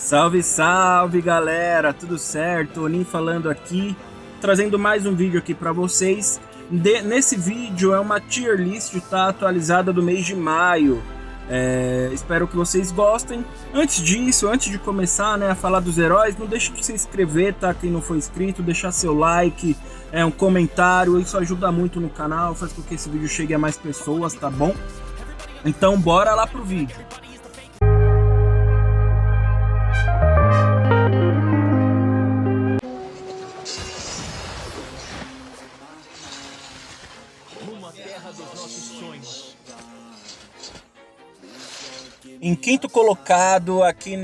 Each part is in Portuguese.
Salve, salve galera, tudo certo? Onin falando aqui, trazendo mais um vídeo aqui para vocês. Nesse vídeo é uma tier list, tá, atualizada do mês de maio. Espero que vocês gostem. Antes disso, antes de começar, né, a falar dos heróis, não deixe de se inscrever, tá? Quem não for inscrito, deixar seu like, um comentário, isso ajuda muito no canal, faz com que esse vídeo chegue a mais pessoas, tá bom? Então bora lá pro vídeo. Em quinto colocado aqui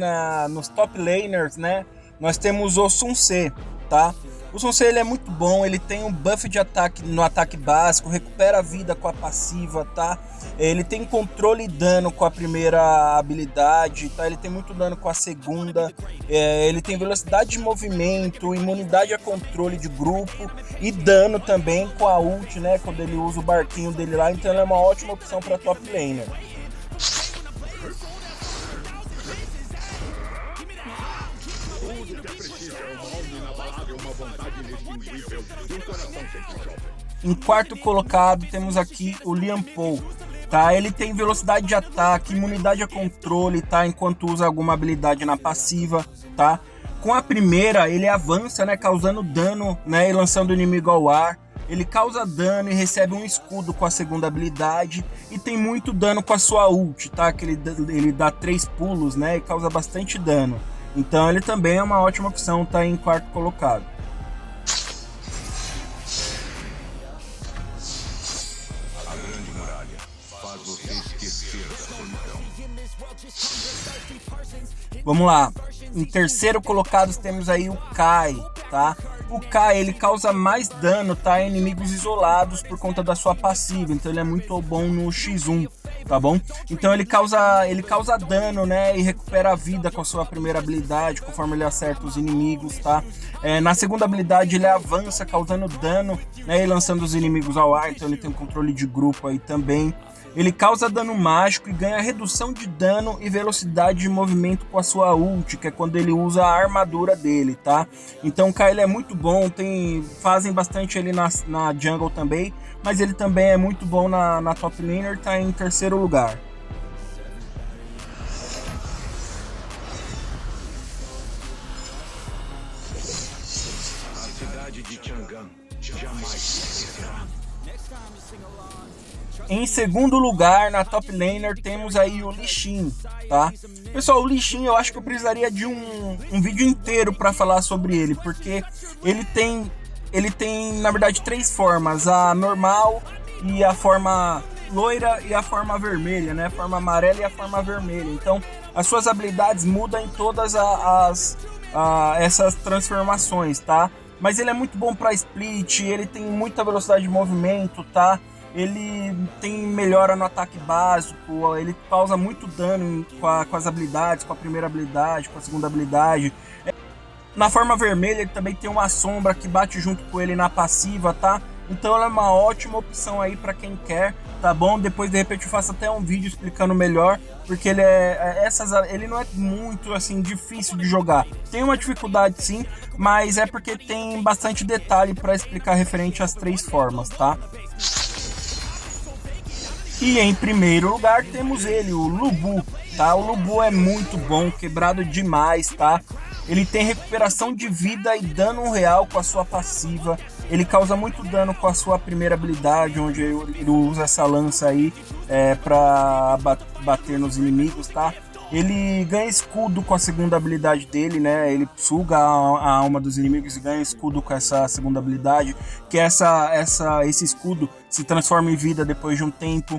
nos top laners, né, nós temos o Sun Ce, tá? O Sun Ce ele é muito bom, ele tem um buff de ataque no ataque básico, recupera a vida com a passiva, tá? Ele tem controle e dano com a primeira habilidade, tá? Ele tem muito dano com a segunda, ele tem velocidade de movimento, imunidade a controle de grupo e dano também com a ult, né? Quando ele usa o barquinho dele lá, então ele é uma ótima opção para top laner. Em quarto colocado temos aqui o Lian Paul, tá? Ele tem velocidade de ataque, imunidade a controle, tá? Enquanto usa alguma habilidade na passiva, tá? Com a primeira ele avança, né? Causando dano, né? E lançando o inimigo ao ar. Ele causa dano e recebe um escudo com a segunda habilidade e tem muito dano com a sua ult, tá? Que ele dá 3 pulos, né? E causa bastante dano. Então ele também é uma ótima opção, tá? Em quarto colocado. Vamos lá, em terceiro colocado temos aí o Kai, tá? O Kai, ele causa mais dano, tá, em inimigos isolados por conta da sua passiva, então ele é muito bom no X1, tá bom? Então ele causa dano, né, e recupera a vida com a sua primeira habilidade, conforme ele acerta os inimigos, tá? Na segunda habilidade ele avança causando dano, né, e lançando os inimigos ao ar, então ele tem um controle de grupo aí também. Ele causa dano mágico e ganha redução de dano e velocidade de movimento com a sua ult, que é quando ele usa a armadura dele, tá? Então o Kai é muito bom, fazem bastante ele na jungle também, mas ele também é muito bom na top laner, tá em terceiro lugar. A cidade de Chang'an jamais esquecerá. Em segundo lugar, na top laner, temos aí o Lee Sin, tá? Pessoal, o Lee Sin eu acho que eu precisaria de um vídeo inteiro para falar sobre ele, porque ele tem, na verdade, 3 formas, a normal e a forma loira e a forma vermelha, né? A forma amarela e a forma vermelha. Então, as suas habilidades mudam em todas essas transformações, tá? Mas ele é muito bom para split, ele tem muita velocidade de movimento, tá? Ele tem melhora no ataque básico, ele causa muito dano com as habilidades, com a primeira habilidade, com a segunda habilidade. Na forma vermelha ele também tem uma sombra que bate junto com ele na passiva, tá? Então ela é uma ótima opção aí para quem quer, tá bom? Depois de repente eu faço até um vídeo explicando melhor, porque ele não é muito assim difícil de jogar. Tem uma dificuldade sim, mas é porque tem bastante detalhe para explicar referente às 3 formas, tá? E em primeiro lugar temos ele, o Lu Bu, tá? O Lu Bu é muito bom, quebrado demais, tá? Ele tem recuperação de vida e dano real com a sua passiva. Ele causa muito dano com a sua primeira habilidade, onde ele usa essa lança aí pra bater nos inimigos, tá? Ele ganha escudo com a segunda habilidade dele, né? Ele suga a alma dos inimigos e ganha escudo com essa segunda habilidade, que esse escudo se transforma em vida depois de um tempo.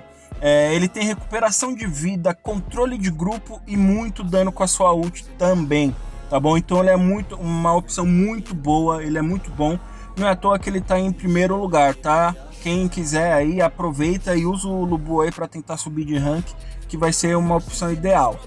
Ele tem recuperação de vida, controle de grupo e muito dano com a sua ult também, tá bom? Então ele é uma opção muito boa, ele é muito bom. Não é à toa que ele tá em primeiro lugar, tá? Quem quiser aí, aproveita e usa o Lu Bu aí para tentar subir de rank, que vai ser uma opção ideal.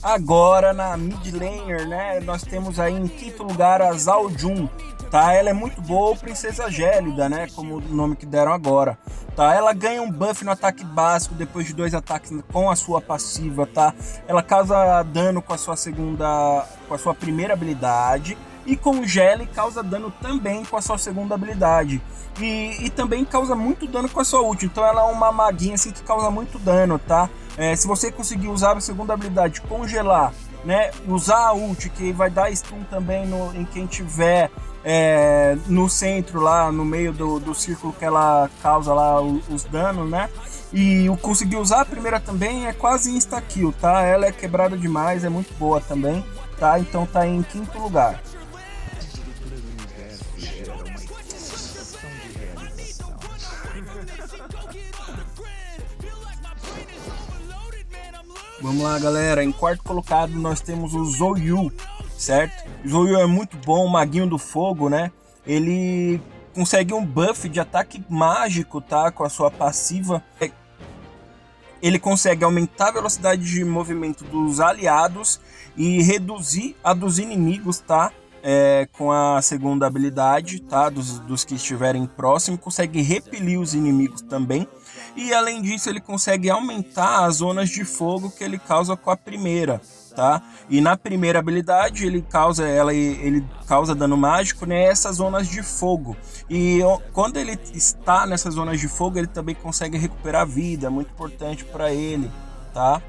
Agora na mid laner, né, nós temos aí em quinto lugar a Zhao Jun, tá? Ela é muito boa, Princesa Gélida, né, como o nome que deram agora, tá? Ela ganha um buff no ataque básico depois de 2 ataques com a sua passiva, tá? Ela causa dano com a sua primeira habilidade e congela e causa dano também com a sua segunda habilidade. E também causa muito dano com a sua ult, então ela é uma maguinha assim que causa muito dano, tá? Se você conseguir usar a segunda habilidade, congelar, né, usar a ult, que vai dar stun também em quem tiver no centro lá, no meio do círculo que ela causa lá os danos, né? E conseguir usar a primeira também é quase insta-kill, tá? Ela é quebrada demais, é muito boa também, tá? Então tá em quinto lugar. Vamos lá, galera. Em quarto colocado nós temos o Zhou, certo? O Zhou é muito bom, maguinho do fogo, né? Ele consegue um buff de ataque mágico, tá? Com a sua passiva. Ele consegue aumentar a velocidade de movimento dos aliados e reduzir a dos inimigos, tá? Com a segunda habilidade, tá? Dos que estiverem próximos. Consegue repelir os inimigos também. E além disso, ele consegue aumentar as zonas de fogo que ele causa com a primeira, tá? E na primeira habilidade, ele causa dano mágico nessas zonas de fogo. E quando ele está nessas zonas de fogo, ele também consegue recuperar vida, muito importante para ele, tá?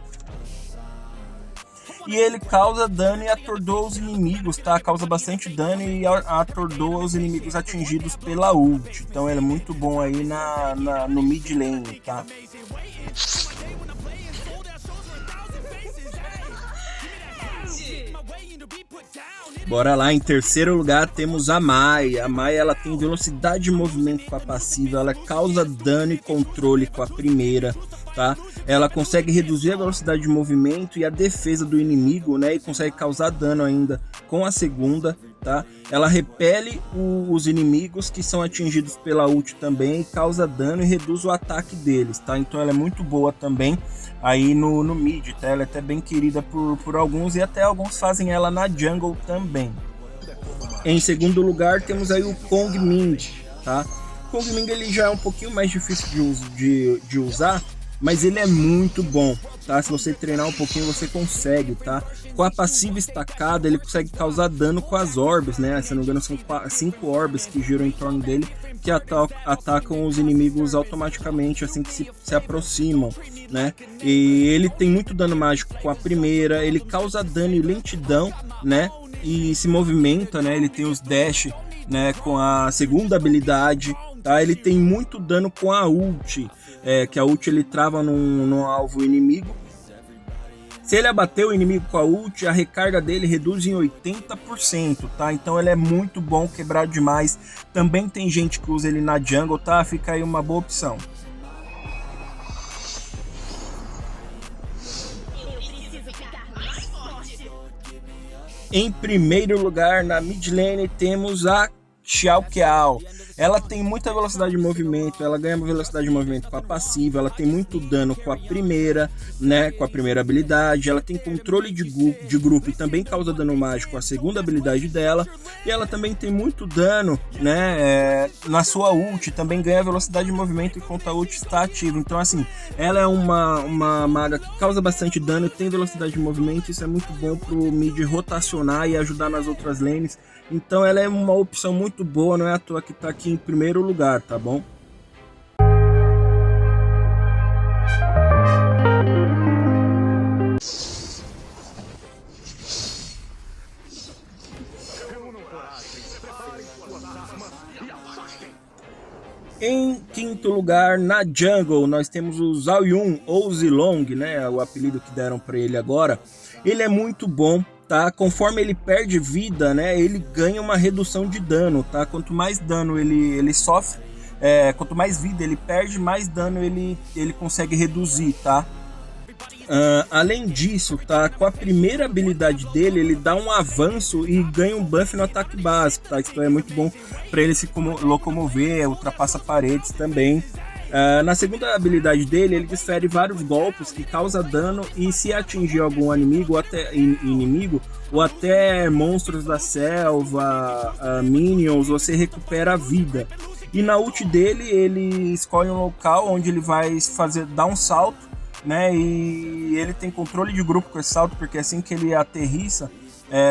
E ele causa dano e atordoa os inimigos, tá? Causa bastante dano e atordoa os inimigos atingidos pela ult. Então ele é muito bom aí no mid lane, tá? Bora lá, em terceiro lugar temos a Mai. A Mai, ela tem velocidade de movimento com a passiva, ela causa dano e controle com a primeira, tá? Ela consegue reduzir a velocidade de movimento e a defesa do inimigo, né? E consegue causar dano ainda com a segunda, tá? Ela repele os inimigos que são atingidos pela ult também, causa dano e reduz o ataque deles, tá? Então ela é muito boa também aí no mid, tá? Ela é até bem querida por alguns e até alguns fazem ela na jungle também. Em segundo lugar temos aí o Kong Ming, tá? O Kong Ming ele já é um pouquinho mais difícil de usar, mas ele é muito bom, tá? Se você treinar um pouquinho você consegue, tá? Com a passiva estacada ele consegue causar dano com as orbes, né? Se não me engano são 5 orbes que giram em torno dele que atacam os inimigos automaticamente assim que se aproximam, né? E ele tem muito dano mágico com a primeira, ele causa dano e lentidão, né? E se movimenta, né? Ele tem os dash, né? Com a segunda habilidade, tá? Ele tem muito dano com a ult, que a ult ele trava num alvo inimigo. Se ele abater o inimigo com a ult, a recarga dele reduz em 80%, tá? Então ele é muito bom, quebrado demais. Também tem gente que usa ele na jungle, tá? Fica aí uma boa opção. Em primeiro lugar, na mid lane, temos a Xiao. Ela tem muita velocidade de movimento, ela ganha velocidade de movimento com a passiva, ela tem muito dano com a primeira, né, com a primeira habilidade, ela tem controle de grupo e também causa dano mágico com a segunda habilidade dela, e ela também tem muito dano, né, na sua ult, também ganha velocidade de movimento enquanto a ult está ativa. Então assim, ela é uma maga que causa bastante dano e tem velocidade de movimento, isso é muito bom pro mid rotacionar e ajudar nas outras lanes. Então ela é uma opção muito boa, não é à toa que tá aqui em primeiro lugar, tá bom? Em quinto lugar, na jungle, nós temos o Zhao Yun, ou Zilong, né? O apelido que deram para ele agora. Ele é muito bom, tá? Conforme ele perde vida, né? Ele ganha uma redução de dano, tá? Quanto mais dano ele sofre, quanto mais vida ele perde, mais dano ele consegue reduzir, tá? Além disso, tá? Com a primeira habilidade dele, ele dá um avanço e ganha um buff no ataque básico, tá? Então é muito bom para ele se locomover, ultrapassa paredes também, Na segunda habilidade dele, ele desfere vários golpes que causam dano e se atingir algum inimigo ou até monstros da selva, minions, você recupera a vida. E na ult dele, ele escolhe um local onde ele vai dar um salto, né? E ele tem controle de grupo com esse salto, porque assim que ele aterrissa,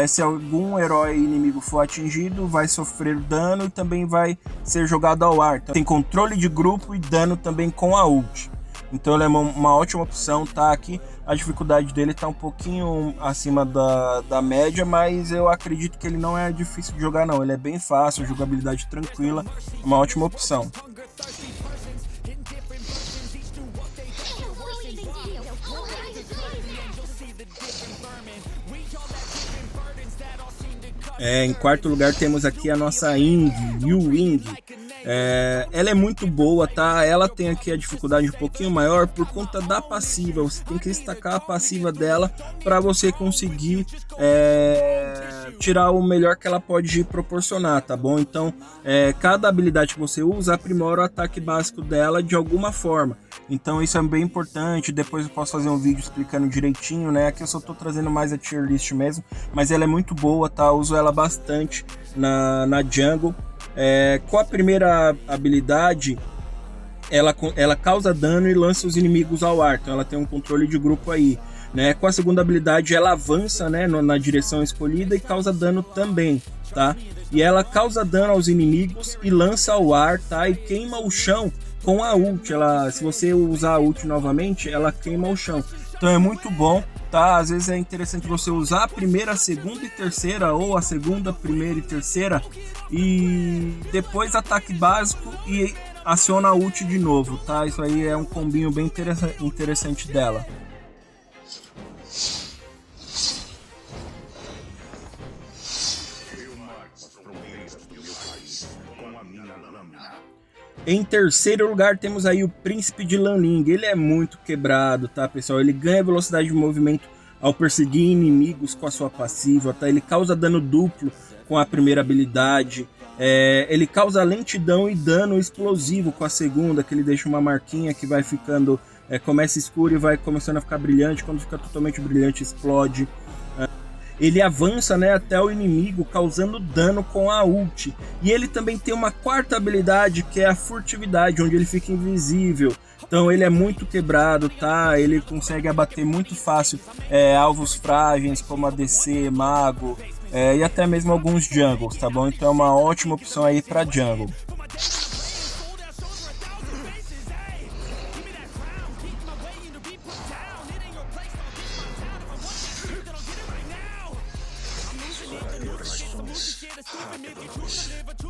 se algum herói inimigo for atingido, vai sofrer dano e também vai ser jogado ao ar. Então, tem controle de grupo e dano também com a ult. Então ele é uma ótima opção, tá? Aqui a dificuldade dele tá um pouquinho acima da média, mas eu acredito que ele não é difícil de jogar não. Ele é bem fácil, jogabilidade tranquila, uma ótima opção. Em quarto lugar temos aqui a nossa Yu-Wing. Ela é muito boa, tá? Ela tem aqui a dificuldade um pouquinho maior por conta da passiva. Você tem que destacar a passiva dela para você conseguir tirar o melhor que ela pode proporcionar, tá bom? Então, cada habilidade que você usa aprimora o ataque básico dela de alguma forma. Então isso é bem importante. Depois eu posso fazer um vídeo explicando direitinho, né? Aqui eu só tô trazendo mais a tier list mesmo, mas ela é muito boa, tá? Eu uso ela bastante na jungle. Com a primeira habilidade, ela causa dano e lança os inimigos ao ar, então ela tem um controle de grupo aí, né? Com a segunda habilidade, ela avança, né, na direção escolhida e causa dano também, tá? E ela causa dano aos inimigos e lança ao ar, tá? E queima o chão com a ult. Se você usar a ult novamente, ela queima o chão. Então é muito bom, tá? Às vezes é interessante você usar a primeira, a segunda e terceira, ou a segunda, primeira e terceira, e depois ataque básico e aciona a ult de novo, tá? Isso aí é um combinho bem interessante dela. Em terceiro lugar temos aí o Príncipe de Lanling. Ele é muito quebrado, tá, pessoal? Ele ganha velocidade de movimento ao perseguir inimigos com a sua passiva, tá? Ele causa dano duplo com a primeira habilidade. Ele causa lentidão e dano explosivo com a segunda, que ele deixa uma marquinha que vai ficando... começa escuro e vai começando a ficar brilhante. Quando fica totalmente brilhante, explode. Ele avança, né, até o inimigo, causando dano com a ult. E ele também tem uma quarta habilidade, que é a furtividade, onde ele fica invisível. Então ele é muito quebrado, tá? Ele consegue abater muito fácil alvos frágeis, como ADC, Mago, e até mesmo alguns jungles, tá bom? Então é uma ótima opção aí para jungle.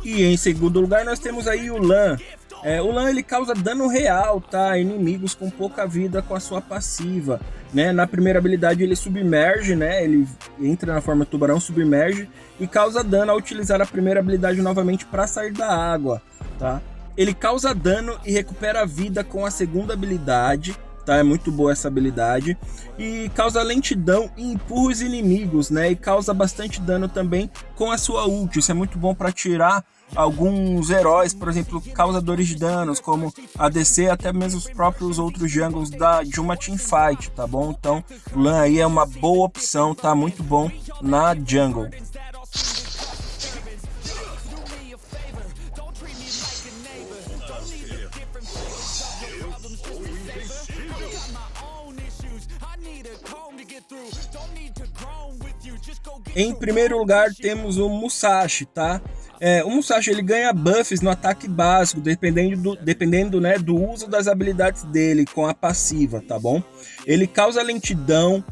E em segundo lugar nós temos aí o Lan. O Lan, ele causa dano real, tá? A inimigos com pouca vida com a sua passiva, né? Na primeira habilidade ele submerge, né? Ele entra na forma de tubarão, submerge e causa dano ao utilizar a primeira habilidade novamente para sair da água, tá? Ele causa dano e recupera a vida com a segunda habilidade, tá? É muito boa essa habilidade. E causa lentidão e empurra os inimigos, né? E causa bastante dano também com a sua ult. Isso é muito bom para tirar alguns heróis, por exemplo, causadores de danos, como ADC, até mesmo os próprios outros jungles de uma teamfight, tá bom? Então, o Lan aí é uma boa opção, tá? Muito bom na jungle. Em primeiro lugar temos o Musashi, tá? O Musashi, ele ganha buffs no ataque básico, dependendo, né, do uso das habilidades dele com a passiva, tá bom? Ele causa lentidão,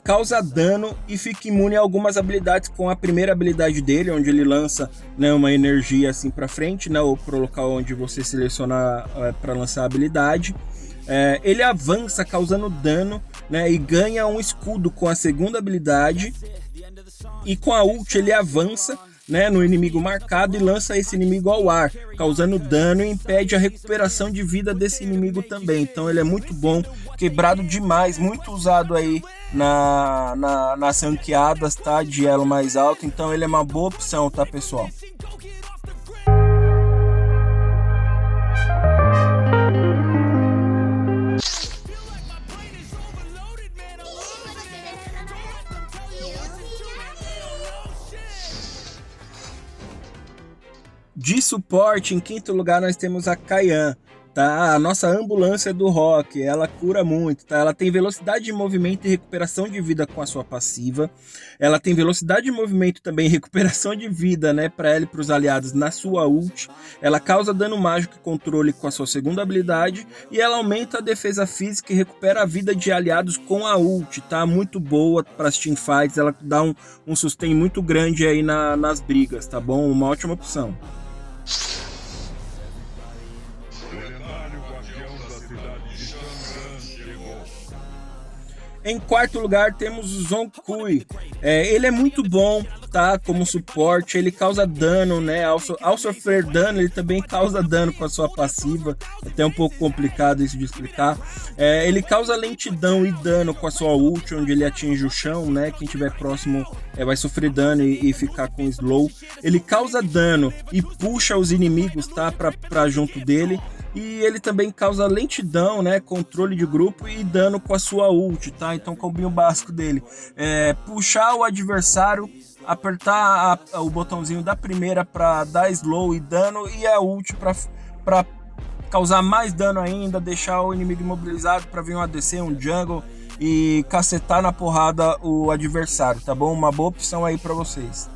causa dano e fica imune a algumas habilidades com a primeira habilidade dele, onde ele lança, né, uma energia assim para frente, né, ou para o local onde você selecionar para lançar a habilidade. Ele avança causando dano, né, e ganha um escudo com a segunda habilidade. E com a ult ele avança, né, no inimigo marcado e lança esse inimigo ao ar, causando dano e impede a recuperação de vida desse inimigo também. Então ele é muito bom, quebrado demais, muito usado aí nas ranqueadas, tá, de elo mais alto. Então ele é uma boa opção, tá, pessoal? De suporte, em quinto lugar, nós temos a Kayan, tá? A nossa ambulância do rock, ela cura muito, tá? Ela tem velocidade de movimento e recuperação de vida com a sua passiva. Ela tem velocidade de movimento também e recuperação de vida, né, para ela e para os aliados na sua ult. Ela causa dano mágico e controle com a sua segunda habilidade e ela aumenta a defesa física e recupera a vida de aliados com a ult, tá? Muito boa para as teamfights, ela dá um sustain muito grande aí nas brigas, tá bom? Uma ótima opção. Em quarto lugar temos o Zonkui. Ele é muito bom, tá? Como suporte, ele causa dano, né? Ao sofrer dano, ele também causa dano com a sua passiva. É até um pouco complicado isso de explicar. Ele causa lentidão e dano com a sua ult, onde ele atinge o chão, né? Quem estiver próximo vai sofrer dano e ficar com slow. Ele causa dano e puxa os inimigos, tá? Pra junto dele. E ele também causa lentidão, né, controle de grupo e dano com a sua ult, tá? Então o combinho básico dele é puxar o adversário, apertar o botãozinho da primeira para dar slow e dano e a ult para causar mais dano ainda, deixar o inimigo imobilizado para vir um ADC, um jungle e cacetar na porrada o adversário, tá bom? Uma boa opção aí para vocês.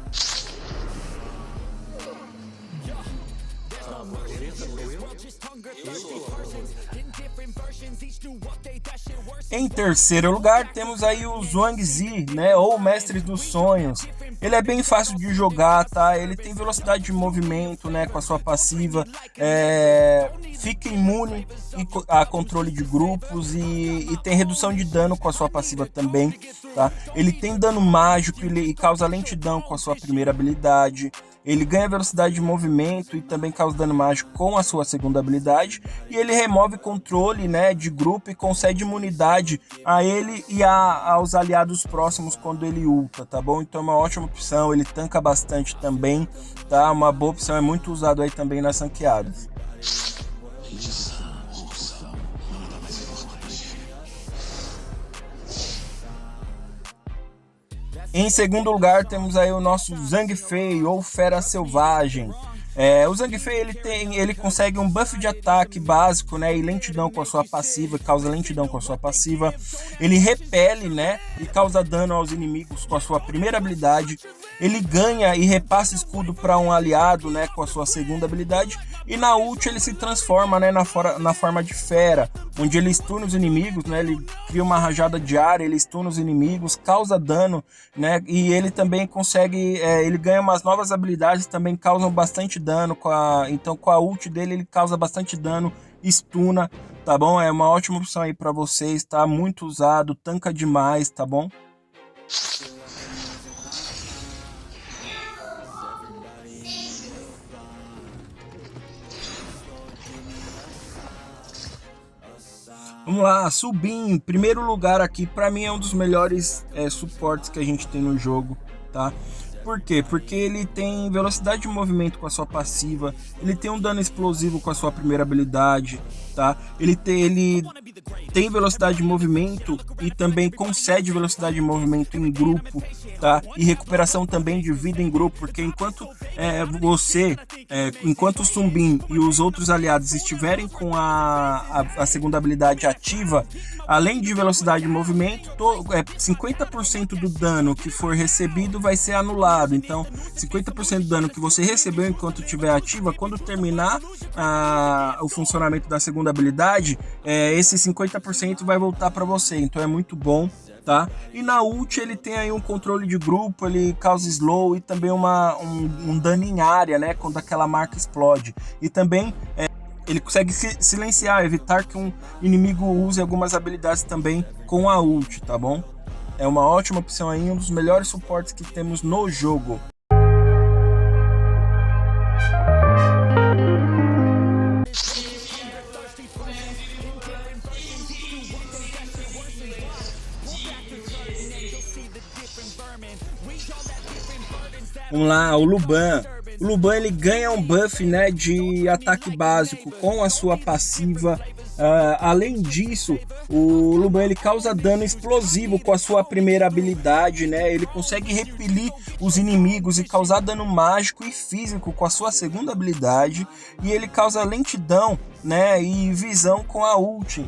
Em terceiro lugar, temos aí o Zhuangzi, né, ou Mestre dos Sonhos. Ele é bem fácil de jogar, tá? Ele tem velocidade de movimento, né, com a sua passiva, fica imune a controle de grupos e tem redução de dano com a sua passiva também, tá? Ele tem dano mágico e causa lentidão com a sua primeira habilidade. Ele ganha velocidade de movimento e também causa dano mágico com a sua segunda habilidade. E ele remove controle, né, de grupo e concede imunidade a ele e aos aliados próximos quando ele ulta, tá bom? Então é uma ótima opção, ele tanca bastante também, tá? Uma boa opção, é muito usado aí também nas ranqueadas. Em segundo lugar, temos aí o nosso Zhang Fei, ou Fera Selvagem. O Zhang Fei ele consegue um buff de ataque básico, né, e lentidão com a sua passiva, causa lentidão com a sua passiva. Ele repele, né, e causa dano aos inimigos com a sua primeira habilidade. Ele ganha e repassa escudo para um aliado, né, com a sua segunda habilidade. E na ult ele se transforma, né, na forma de fera, onde ele stuna os inimigos, né, ele cria uma rajada de ar, ele stuna os inimigos, causa dano, né, e ele também consegue, ele ganha umas novas habilidades, também causam bastante dano, então com a ult dele ele causa bastante dano, stuna, tá bom? É uma ótima opção aí para vocês, tá? Muito usado, tanca demais, tá bom? Vamos lá, Subin, em primeiro lugar aqui, pra mim é um dos melhores suportes que a gente tem no jogo, tá? Por quê? Porque ele tem velocidade de movimento com a sua passiva, ele tem um dano explosivo com a sua primeira habilidade, tá? Ele tem velocidade de movimento e também concede velocidade de movimento em grupo, tá? E recuperação também de vida em grupo, porque enquanto enquanto o Subin e os outros aliados estiverem com a segunda habilidade ativa, além de velocidade de movimento, 50% do dano que for recebido vai ser anulado. Então, 50% do dano que você recebeu enquanto estiver ativa, quando terminar o funcionamento da segunda habilidade, esse 50% vai voltar para você. Então é muito bom, tá? E na ult ele tem aí um controle de grupo, ele causa slow e também um dano em área, né? Quando aquela marca explode. E também ele consegue silenciar, evitar que um inimigo use algumas habilidades também com a ult, tá bom? É uma ótima opção aí, um dos melhores suportes que temos no jogo. Vamos lá, o Luban. O Luban ele ganha um buff, né, de ataque básico com a sua passiva, Além disso, o Luban ele causa dano explosivo com a sua primeira habilidade, né? Ele consegue repelir os inimigos e causar dano mágico e físico com a sua segunda habilidade, e ele causa lentidão, né, e visão com a ult,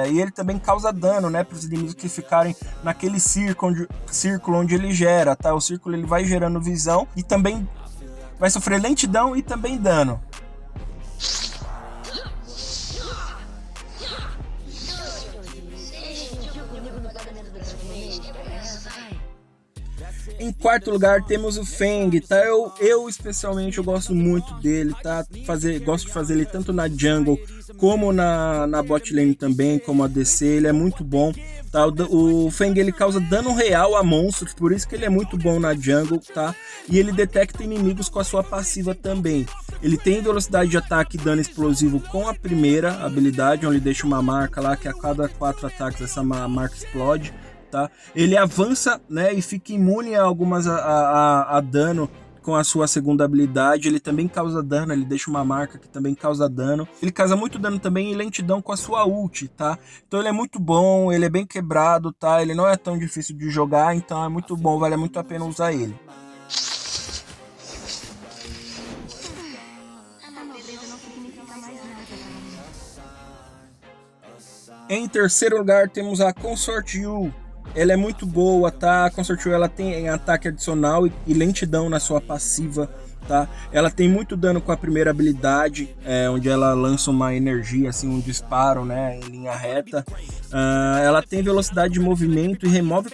e ele também causa dano, né, para os inimigos que ficarem naquele círculo onde ele gera, tá? O círculo ele vai gerando visão e também vai sofrer lentidão e também dano. Em quarto lugar temos o Feng, tá? Eu especialmente eu gosto muito dele, tá? Gosto de fazer ele tanto na jungle como na bot lane também, como a DC, ele é muito bom, tá? O Feng ele causa dano real a monstros, por isso que ele é muito bom na jungle, tá? E ele detecta inimigos com a sua passiva também. Ele tem velocidade de ataque e dano explosivo com a primeira habilidade, onde ele deixa uma marca lá que a cada 4 ataques essa marca explode. Tá? Ele avança, né, e fica imune a dano com a sua segunda habilidade. Ele também causa dano, ele deixa uma marca que também causa dano. Ele causa muito dano também e lentidão com a sua ult, tá? Então ele é muito bom, ele é bem quebrado, tá? Ele não é tão difícil de jogar, então é muito bom, vale muito a pena usar ele. Em terceiro lugar temos a Consort Yu. Ela é muito boa, tá? A Consort Yu ela tem ataque adicional e lentidão na sua passiva, tá? Ela tem muito dano com a primeira habilidade, onde ela lança uma energia, assim, um disparo, né, em linha reta. Ela tem velocidade de movimento e remove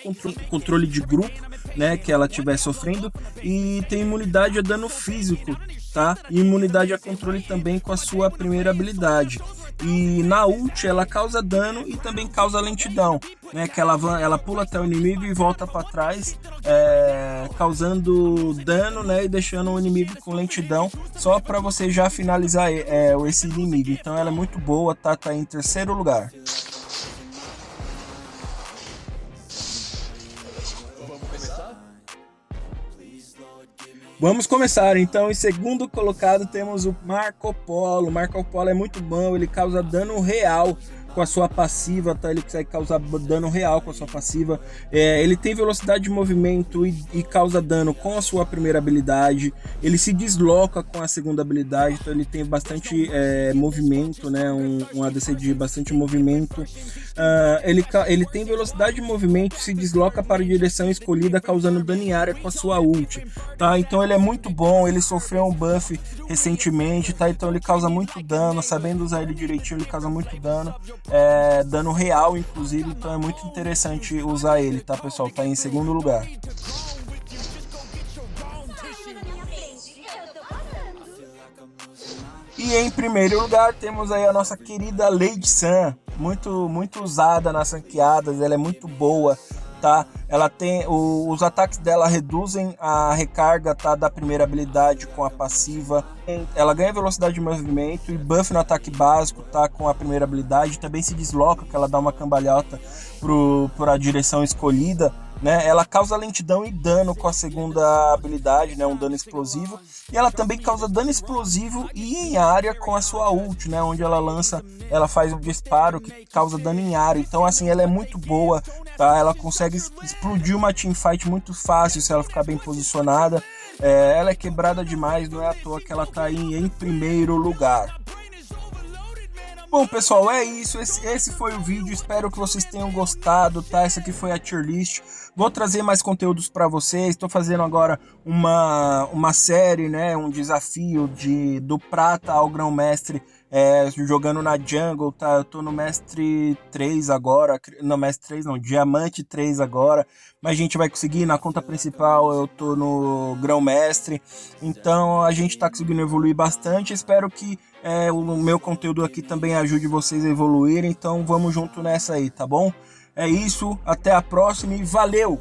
controle de grupo, né, que ela estiver sofrendo, e tem imunidade a dano físico, tá? E imunidade a controle também com a sua primeira habilidade. E na ult ela causa dano e também causa lentidão, né? Que ela pula até o inimigo e volta para trás, causando dano, né? E deixando o inimigo com lentidão, só para você já finalizar esse inimigo. Então ela é muito boa, tá em terceiro lugar. Vamos começar, então. Em segundo colocado temos o Marco Polo. Marco Polo é muito bom, ele causa dano real com a sua passiva, tá? Ele consegue causar dano real com a sua passiva. Ele tem velocidade de movimento e causa dano com a sua primeira habilidade. Ele se desloca com a segunda habilidade, então ele tem bastante movimento, né? Um ADC de bastante movimento. Ele tem velocidade de movimento e se desloca para a direção escolhida, causando dano em área com a sua ult, tá? Então ele é muito bom, ele sofreu um buff recentemente, tá? Então ele causa muito dano, sabendo usar ele direitinho, ele causa muito dano. Dano real, inclusive, então é muito interessante usar ele, tá, pessoal? Tá em segundo lugar. E em primeiro lugar temos aí a nossa querida Lady Sun, muito usada nas ranqueadas, ela é muito boa, tá? Ela tem os ataques dela reduzem a recarga, tá, da primeira habilidade com a passiva. Ela ganha velocidade de movimento e buff no ataque básico, tá, com a primeira habilidade. Também se desloca, que ela dá uma cambalhota para a direção escolhida, né? Ela causa lentidão e dano com a segunda habilidade, né, um dano explosivo. E ela também causa dano explosivo e em área com a sua ult, né, onde ela faz um disparo que causa dano em área. Então assim, ela é muito boa, tá? Ela consegue explodir uma teamfight muito fácil se ela ficar bem posicionada. Ela é quebrada demais, não é à toa que ela tá aí em primeiro lugar. Bom, pessoal, é isso. Esse foi o vídeo. Espero que vocês tenham gostado, tá? Essa aqui foi a tier list. Vou trazer mais conteúdos para vocês. Estou fazendo agora uma série, né? Um desafio do prata ao grão-mestre, jogando na jungle, tá? Eu tô no mestre 3 agora. Não, mestre 3 não, diamante 3 agora. Mas a gente vai conseguir. Na conta principal eu tô no grão-mestre. Então a gente tá conseguindo evoluir bastante. Espero que o meu conteúdo aqui também ajude vocês a evoluírem. Então vamos junto nessa aí, tá bom? É isso, até a próxima e valeu!